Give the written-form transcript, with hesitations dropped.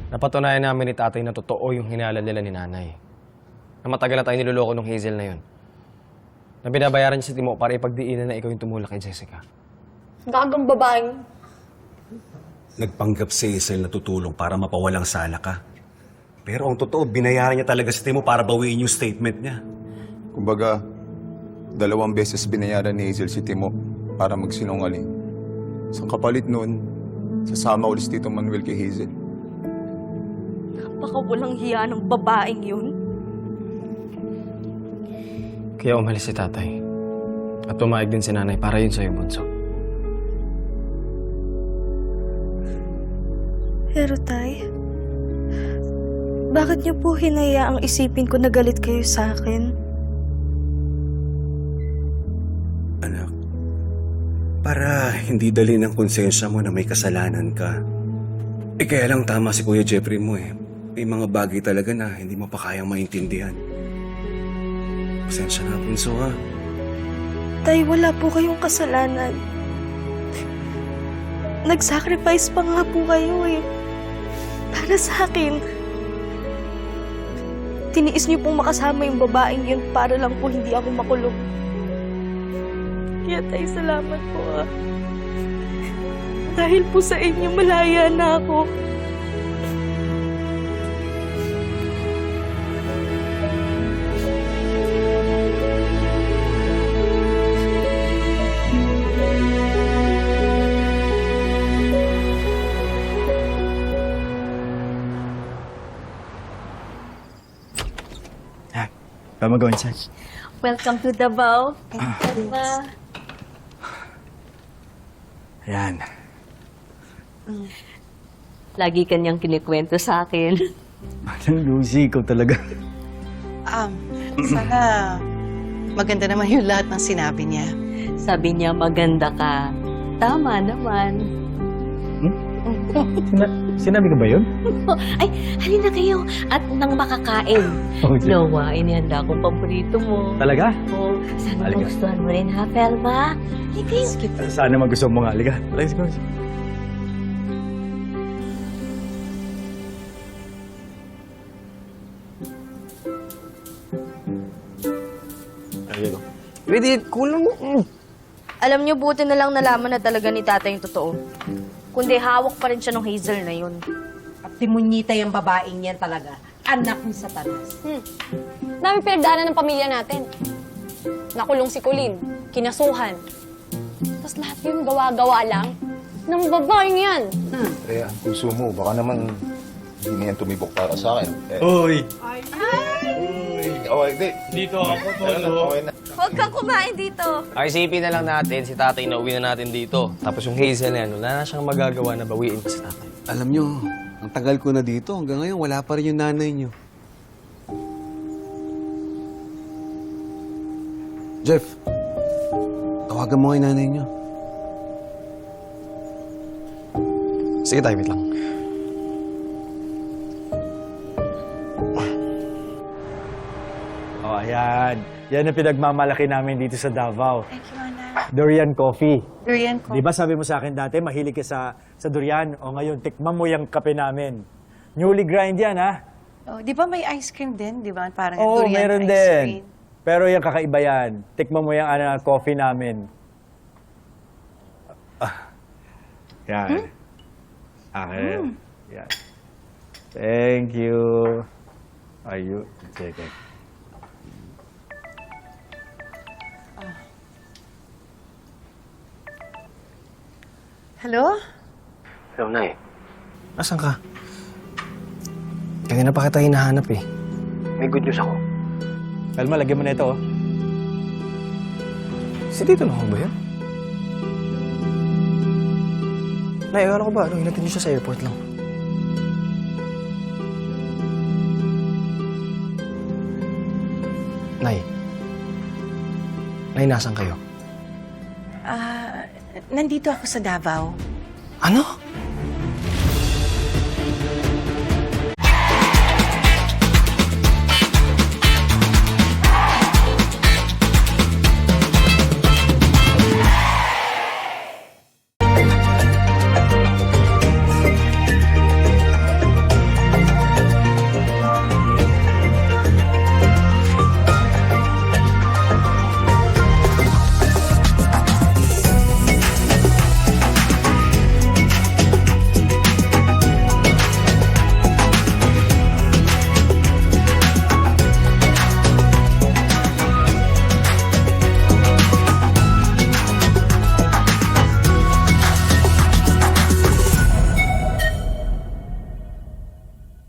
Napatunayan namin ni tatay na totoo yung hinala nila ni nanay. Na matagal na tayo niloloko ng Hazel na yun. Na binabayaran niya si Timo para ipagdiinan na ikaw yung tumulak kay Jessica. Gagang babaeng. Nagpanggap si Hazel na tutulong para mapawalang sala ka. Pero ang totoo, binayaran niya talaga si Timo para bawiin yung statement niya. Kumbaga, 2 beses binayaran ni Hazel si Timo para magsinungaling. Sa kapalit noon, sasama ulit si Tito Manuel kay Hazel. Baka walang hiya ng babaeng yun. Kaya umalis si tatay. At pumayag din si nanay para yun sa'yo, bunso. Pero tay, bakit niyo po hinayaang isipin ko na galit kayo sa akin? Anak, para hindi dali ng konsensya mo na may kasalanan ka. Kaya lang tama si Kuya Jeffrey mo eh. May mga bagay talaga na hindi mo pa kayang maintindihan. Pasensya na, bunso ha. Tay, wala po kayong kasalanan. Nag-sacrifice pa nga po kayo eh. Para sa akin. Tiniis niyo pong makasama yung babaeng yun para lang po hindi ako makulong. Kaya tay, salamat po ah. Dahil po sa inyo, malaya na ako. Where am I going, son? Welcome to Davao. Ayan. Lagi kanyang kinikwento sa akin. Manang Lucy, ikaw talaga. Sana maganda naman yung lahat ng sinabi niya. Sabi niya, maganda ka. Tama naman. Sinabi ko ba yun? Ay, halina kayo. At nang makakain. Oh, sige. Noah, inihanda kong paborito mo. Talaga? Oh, sana Halika. gustuhan mo rin ha, Felma? Halika kayo. Sana magustuhan mo nga. Halika. Let's go. Pwede, kulang. Alam niyo, buti na lang nalaman na talaga ni tatay yung totoo. Kundi hawak pa rin siya ng Hazel na yun. At timunyita yung babaeng yan talaga. Anak ni Satanas. Dami pinagdaanan ng pamilya natin. Nakulong si Colleen, kinasuhan. Tapos lahat yun gawa-gawa lang ng babaeng yan. Kaya, puso mo, baka naman hindi na yan tumibok para sa akin. Uy! Okay, di. Dito ako, Okay na. Huwag kang kumain dito. Ay, isipin na lang natin, si tatay na uwi na natin dito. Tapos yung Hazel na yan, wala na siyang magagawa na bawiin pa si tatay. Alam nyo, ang tagal ko na dito. Hanggang ngayon, wala pa rin yung nanay nyo. Jeff, tawagan mo nga yung nanay nyo. Sige tayo, wait lang. Oh, ayan. Yan ang pinagmamalaki namin dito sa Davao. Thank you, Anak. Durian coffee. Durian ko. Di ba sabi mo sa akin dati, mahilig ka sa durian? O ngayon, tikman mo yung kape namin. Newly grind yan, ha? Oh, di ba may ice cream din? Di ba? Parang Oo, durian meron ice din. cream. Pero yung kakaiba yan. Tikman mo yung coffee namin. Yan. Akin. Yan. Thank you. Ayun. Sige. Hello? Hello, Nay. Nasaan ka? Kanina pa kita hinahanap eh. May good news ako. Kalma, lagyan mo na ito, oh. Si Tito na ba yan? Nay, ano ko ba? Hinatid niyo siya sa airport lang. Nay. Nay, nasan kayo? Nandito ako sa Davao. Ano?